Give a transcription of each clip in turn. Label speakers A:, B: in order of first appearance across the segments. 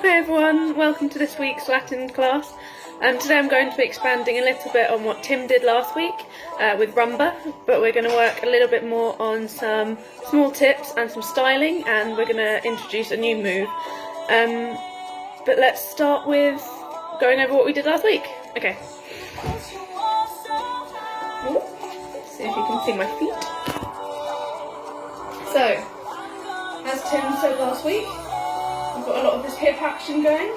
A: Hi everyone, welcome to this week's Latin class. Today I'm going to be expanding a little bit on what Tim did last week with Rumba, but we're going to work a little bit more on some small tips and some styling, and we're going to introduce a new move. But let's start with going over what we did last week. Okay. See if you can see my feet. So, as Tim said last week, we've got a lot of this hip action going.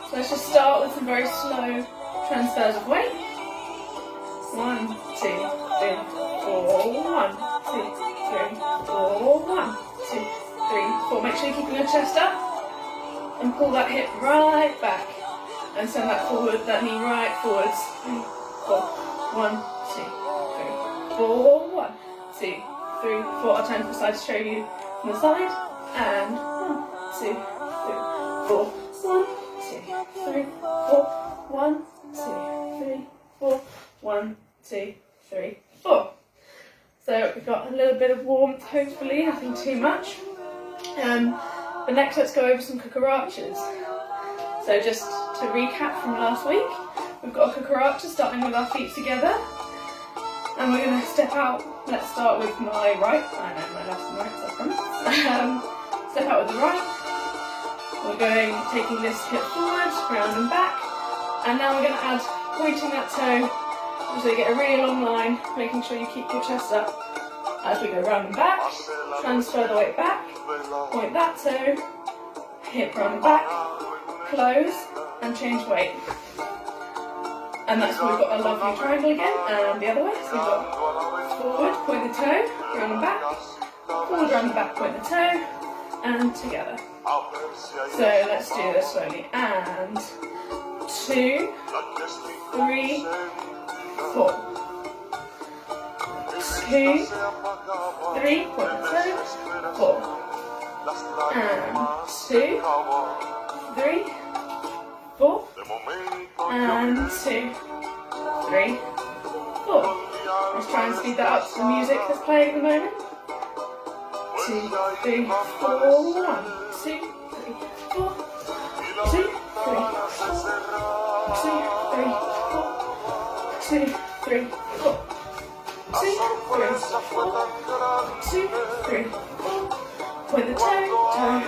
A: So let's just start with some very slow transfers of weight. 1, 2, 3, 4. 1, 2, 3, 4. 1, 2, 3, 4. Make sure you're keeping your chest up and pull that hip right back and send that forward, that knee right forwards. 3, 4. 1, 2, 3, 4. 1, 2, 3, 4. I'll turn to the side to show you from the side. And 1, 2, 3, 4. 1, 2, 3, 4. 1, 2, 3, 4. 1, 2, 3, 4. So we've got a little bit of warmth, hopefully, nothing too much. But next let's go over some cucarachas. So just to recap from last week, we've got a cucaracha starting with our feet together. And we're going to step out. Let's start with my right. I know my left and right, so I promise. Step out with the right. We're taking this hip forward, round and back. And now we're going to add pointing that toe. So you get a really long line, making sure you keep your chest up as we go round and back. Transfer the weight back. Point that toe. Hip round and back. Close and change weight. And that's where we've got a lovely triangle again, and the other way. So we've got forward, point the toe, round and back, forward, round and back, point the toe, and together. So let's do this slowly. And 2, 3, 4. 2, 3, point the toe, 4. And 2, 3, 4. And 2, 3, 4. Let's try and speed that up to the music that's playing at the moment. 2, 3, 4. 1, 2, 3, 4. 2, 3, 4. 2, 3, 4. 2, 3, 4. 2, 3, 4. 2, 3, 4. Point the toe, toe, and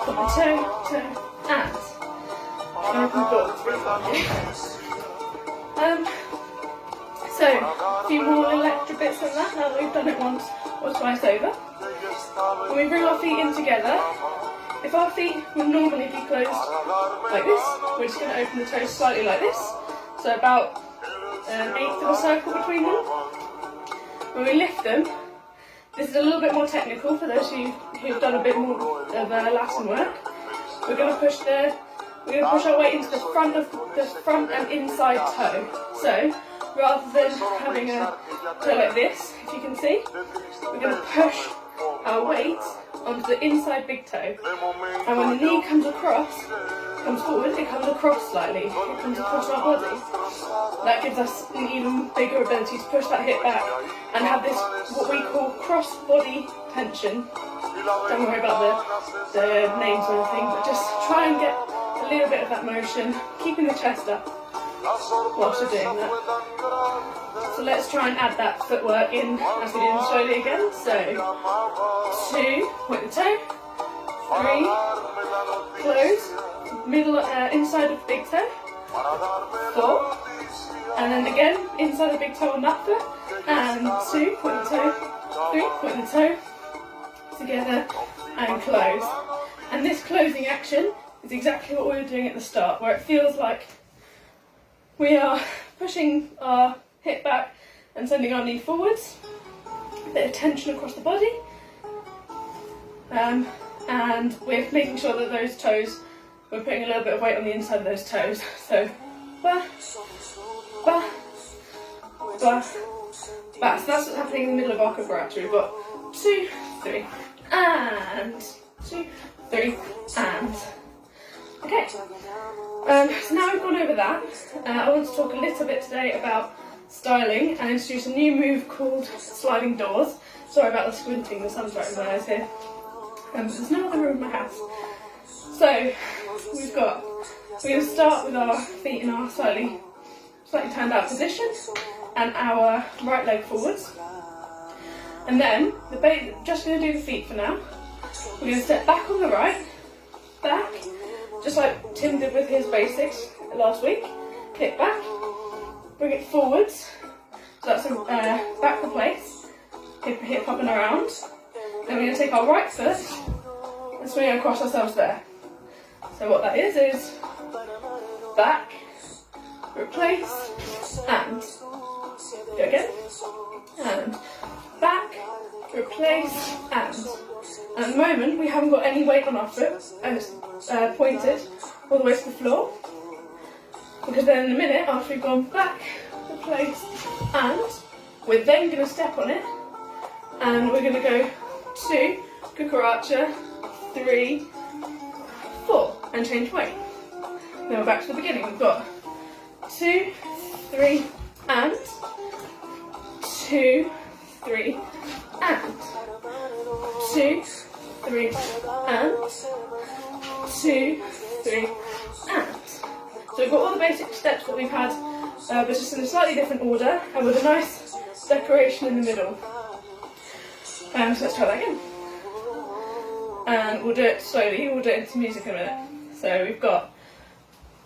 A: point the toe, toe, and. So, a few more little extra bits than that now that we've done it once or twice over. When we bring our feet in together, if our feet would normally be closed like this, we're just going to open the toes slightly like this, so about an eighth of a circle between them. When we lift them, this is a little bit more technical for those who've done a bit more of Latin work. We're going to push our weight into the front and inside toe. So, rather than having a toe like this, if you can see, we're going to push our weight onto the inside big toe. And when the knee comes forward, it comes across slightly. It comes across our body. That gives us an even bigger ability to push that hip back and have this, what we call cross-body tension. Don't worry about the names or anything, but just try and get a little bit of that motion, keeping the chest up whilst you're doing that. So let's try and add that footwork in as we do slowly again. So 2, point the toe, 3, close, middle, inside of the big toe, 4, and then again inside the big toe on that foot, and 2, point the toe, 3, point the toe, together and close. And this closing action is exactly what we were doing at the start, where it feels like we are pushing our hip back and sending our knee forwards, a bit of tension across the body, and we're making sure that those toes, we're putting a little bit of weight on the inside of those toes. So, ba, ba, ba, ba. So that's what's happening in the middle of our cucaracha. We've got 2, 3, and 2, 3, and. Okay, so now we've gone over that, I want to talk a little bit today about styling and introduce a new move called sliding doors. Sorry about the squinting, the sun's right in my eyes here. There's no other room in my house. So we're going to start with our feet in our slightly turned out position and our right leg forwards. And then, just going to do the feet for now. We're going to step back on the right, back, just like Tim did with his basics last week. Hip back, bring it forwards, so that's a back replace, hip up and around. Then we're going to take our right foot and swing it across ourselves there. So what that is back, replace, and go again, and back, replace, and at the moment we haven't got any weight on our foot, and it's pointed all the way to the floor, because then in a minute, after we've gone back, replace, and we're then going to step on it, and we're going to go 2, cucaracha, 3, 4, and change weight. Then we're back to the beginning. We've got 2, 3, and 2, 3, and 2, 3, and 2, 3, and. So we've got all the basic steps that we've had, but just in a slightly different order, and with a nice decoration in the middle. So let's try that again. And we'll do it slowly, we'll do it into music in a minute. So we've got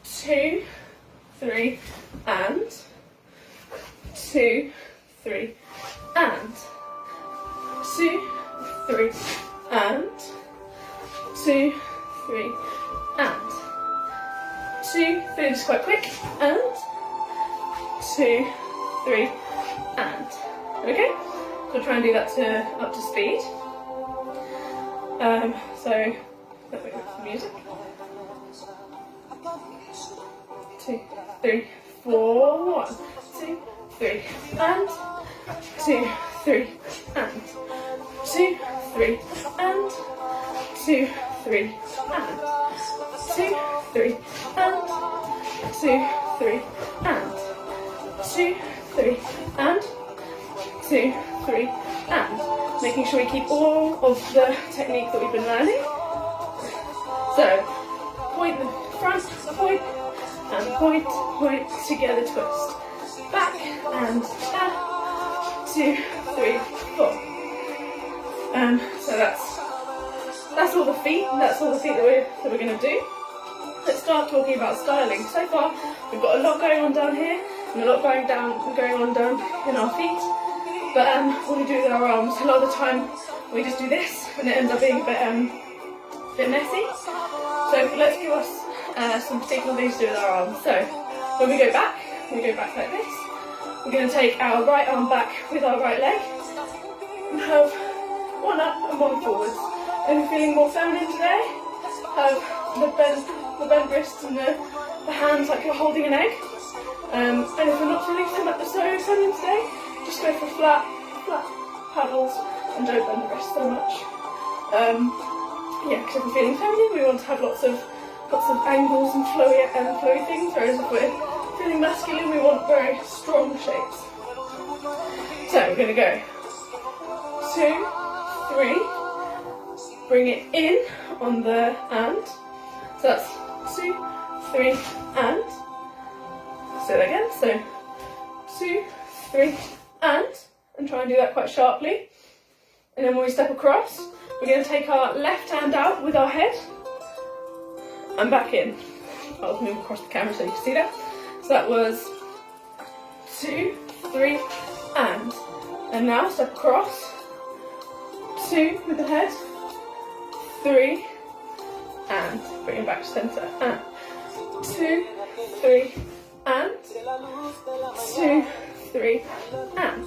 A: 2, 3, and 2, 3, and 2, 3, and 2, 3, and 2, 3, just quite quick, and 2, 3, and. Okay, so we'll try and do that up to speed. So let me go for music. 2, 3, 4, 1, 2, 3, and 2, 3, and 2, 3, and 2, 3, and 2, 3, and 2, 3, and 2, 3, and 2, 3, and making sure we keep all of the technique that we've been learning. So point the front, point, and point, point, together twist. Back and down, 2, 3, 4. So that's all the feet, that we're going to do. Let's start talking about styling. So far, we've got a lot going on down here, and a lot going on down in our feet. But what we do with our arms, a lot of the time we just do this, and it ends up being a bit messy. So let's give us some particular things to do with our arms. So when we go back like this. We're going to take our right arm back with our right leg, and have one up and one forwards. If you're feeling more feminine today, have the bent wrists and the hands like you're holding an egg. And if you're not feeling so feminine today, just go for flat paddles and don't bend the wrists so much. Because if we're feeling feminine, we want to have lots of angles and flowy things, whereas if we're feeling masculine, we want very strong shapes. So we're going to go 2, 3, bring it in on the and. So that's 2, 3, and. Say that again. So 2, 3, and try and do that quite sharply. And then when we step across, we're going to take our left hand out with our head and back in. I'll move across the camera so you can see that. So that was 2, 3, and now step across, 2 with the head, 3, and bring it back to centre, and 2, 3, and 2, 3, and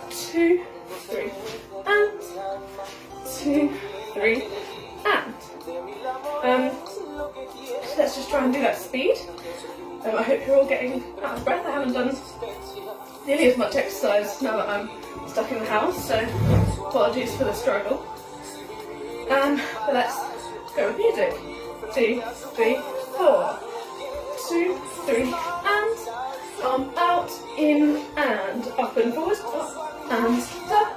A: 2, 3, and 2, 3, and. So let's just try and do that speed. I hope you're all getting out of breath. I haven't done nearly as much exercise now that I'm stuck in the house, so apologies for the struggle. But let's go with music. 2, 3, 4. 2, 3, and arm out, in, and up and forward, up and down.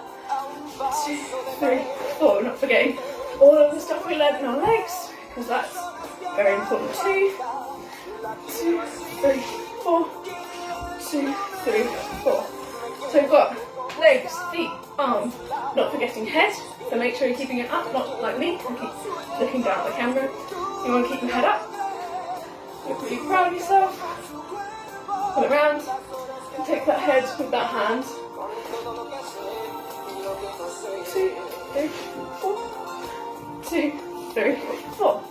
A: 2, 3, 4. Not forgetting all of the stuff we learned in our legs, because that's Very important. 2, 2, 3, 4, 2, 3, 4. So we've got legs, feet, arms, not forgetting head. So make sure you're keeping it up, not like me, I keep looking down at the camera. You want to keep your head up. You're pretty proud of yourself. Pull it round, and take that head with that hand. 2, 3, 4. 2, 3, 4.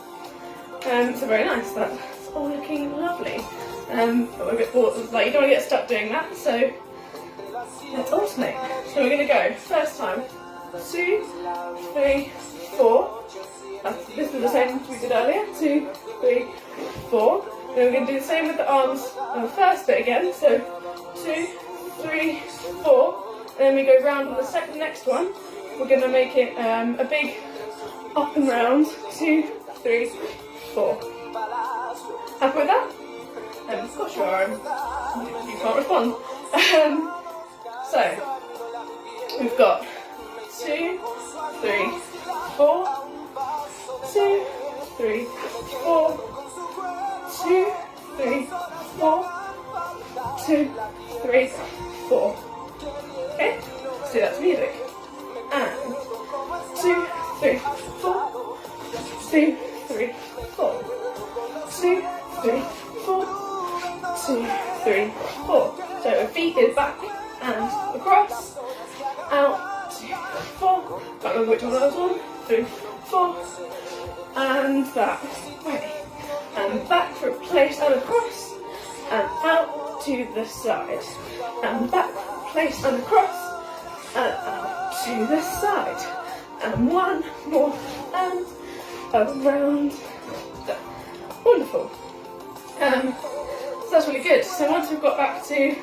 A: So very nice, that's all looking lovely. But we're a bit bored, like you don't want to get stuck doing that, so let's alternate. So we're going to go, first time, 2, 3, 4. This is the same as we did earlier, 2, 3, 4. Then we're going to do the same with the arms on the first bit again, so 2, 3, 4. And then we go round on the next one. We're going to make it a big up and round, 2, 3, 4. Happy with that? Of course you are, you can't respond. So, we've got 2, 3, 4, 2, 3, 4, 2, 3, 4, 2, 3, 4. Okay, let's do that to music. And 2, 3, 4, 2, 3, 4, 2, 3, 4, 2, 3, 4. So our feet is back and across, out, 2, 4. Can't remember which one that was on. 3, 4, and that way, and back for a place and across, and out to the side, and back, place and across, and out to the side. And one more, and around that. Wonderful. So that's really good. So once we've got back to 2,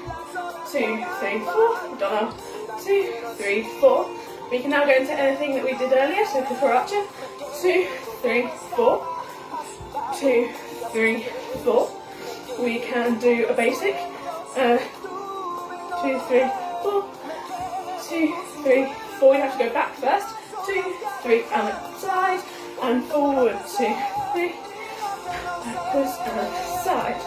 A: 3, 4, we've done our 2, 3, 4. We can now go into anything that we did earlier, so cucaracha, 2, 3, 4, 2, 3, 4. We can do a basic, 2, 3, 4, 2, 3, 4. We have to go back first. 2, 3, and side, and forward, 2, 3, backwards and side.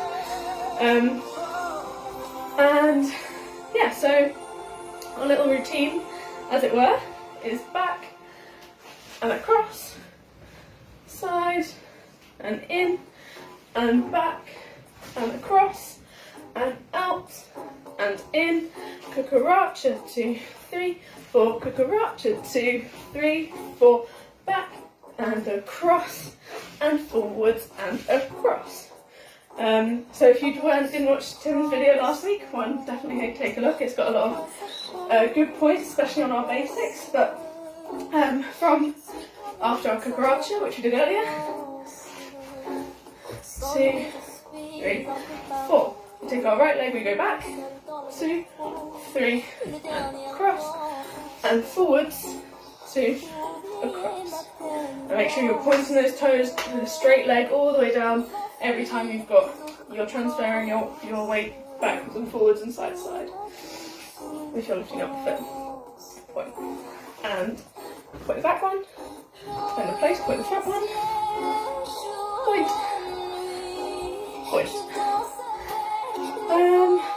A: And yeah, so our little routine, as it were, is back and across, side and in, and back and across, and out and in, cucaracha, 2, 3, 4, cucaracha, 2, 3, 4, back and across, and forwards and across. So if you didn't watch Tim's video last week, one, definitely take a look. It's got a lot of good points, especially on our basics, but from after our cucaracha, which we did earlier, 2, 3, 4. We take our right leg, we go back, 2, 3, and across, and forwards, 2, across. And make sure you're pointing those toes with a straight leg all the way down every time you're transferring your weight backwards and forwards and side to side. If you're lifting up the foot, point. And point the back one, point the place, point the front one, point, point.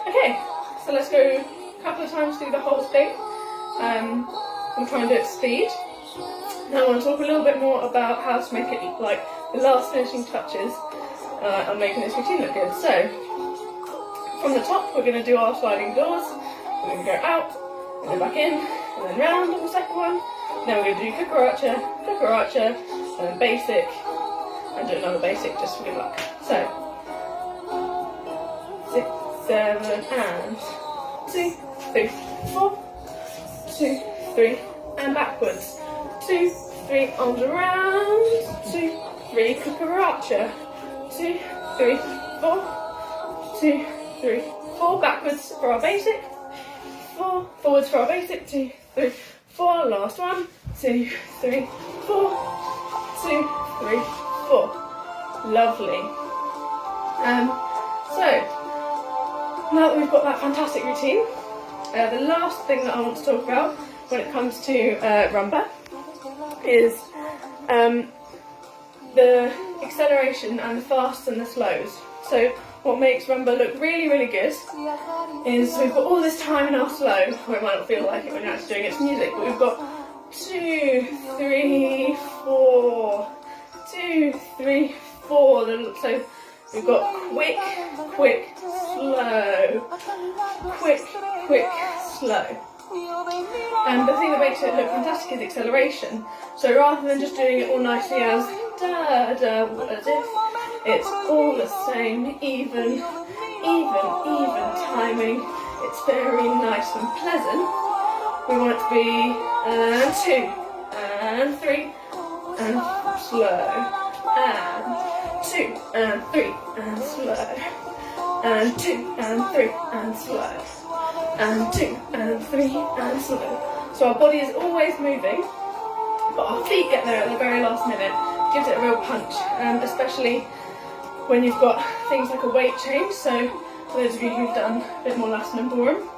A: Okay, so let's go a couple of times through the whole thing. We'll try and do it at speed. Now I want to talk a little bit more about how to make it like the last finishing touches on making this routine look good. So, from the top we're going to do our sliding doors. We're going to go out, and then back in, and then round on the second one. Then we're going to do cucaracha, cucaracha, and then basic, and do another basic just for good luck. So, 6, 7, and 2, 3, 4, 2, 3, and backwards. 2, 3, arms around, 2, 3, cucaracha, 2, 3, 4, 2, 3, 4, backwards for our basic, 4, forwards for our basic, 2, 3, 4, last one, 2, 3, 4, 2, 3, 4. Lovely. So, now that we've got that fantastic routine, the last thing that I want to talk about when it comes to Rumba is the acceleration and the fasts and the slows. So what makes Rumba look really, really good is we've got all this time in our slow, where it might not feel like it when you're actually doing its music, but we've got 2, 3, 4, 2, 3, 4. So we've got quick, quick, slow, quick, quick, slow. And the thing that makes it look fantastic is acceleration. So rather than just doing it all nicely as da da, as if, it's all the same, even timing. It's very nice and pleasant. We want it to be 2 and 3 and slow, and 2 and 3 and slow, and 2 and 3 and slow, and 2 and 3 and slow. So our body is always moving, but our feet get there at the very last minute. Gives it a real punch, especially when you've got things like a weight change. So for those of you who've done a bit more last and ballroom,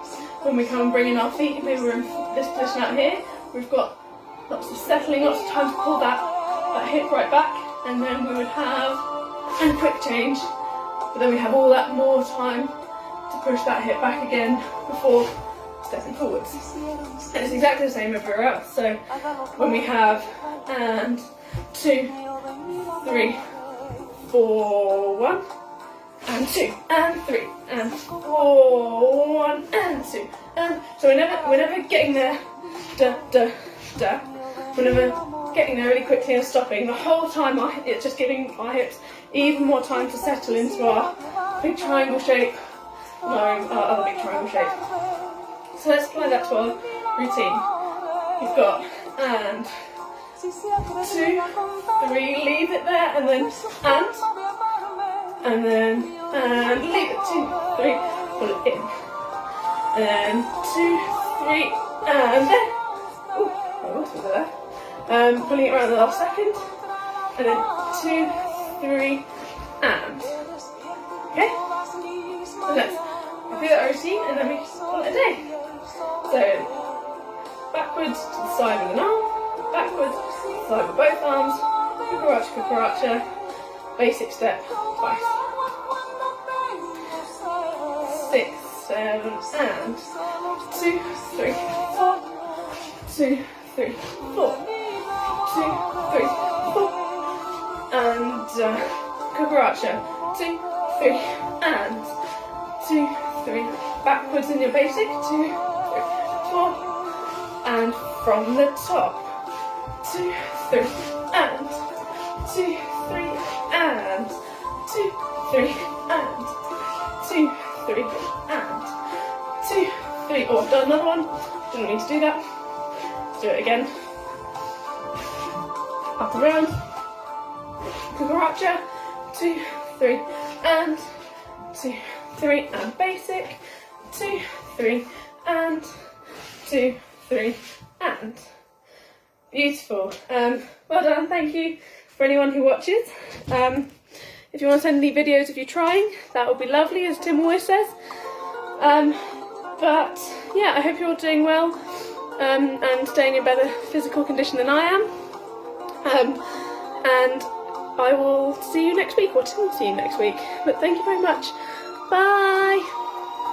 A: when we come and bring in our feet, maybe we're in this position out here, we've got lots of settling, lots of time to pull that hip right back, and then we would have a quick change, but then we have all that more time to push that hip back again before stepping forwards. And it's exactly the same everywhere else. So when we have and 2, 3, 4, 1, and 2, and 3, and 4, 1, and 2, and so we're never getting there, da, da, da. We're never getting there really quickly and stopping. The whole time it's just giving our hips even more time to settle into our big triangle shape, our other big triangle shape. So let's apply that to our routine. We've got and 2, 3, leave it there, and then and then leave it, 2, 3, pull it in, and then 2, 3, and then, oh, I lost it there. Pulling it around the last second, and then 2, 3, and. Okay? So let's do that routine, and then we call it a day. So backwards to the side with an arm, backwards to the side with both arms, cucaracha, cucaracha, basic step twice. 6, 7, and 2, 3, 4, 2, 3, 4, 2, 3, 4, and cucaracha, 2, 3, and 2, 3, backwards in your basic, 2, 3, 4, and from the top, 2, 3, and 2, 3, and 2, 3, and 2, 3, and 2, 3. Oh, I've done another one. Didn't need to do that. Let's do it again. Up and round. Cucaracha. 2, 3, and 2, 3, and basic. 2, 3, and 2, 3, and. Beautiful. Well done. Thank you for anyone who watches. If you want to send me videos of you trying, that would be lovely, as Tim always says. But yeah, I hope you're all doing well and staying in better physical condition than I am. And I will see you next week, or Tim will see you next week. But thank you very much. Bye.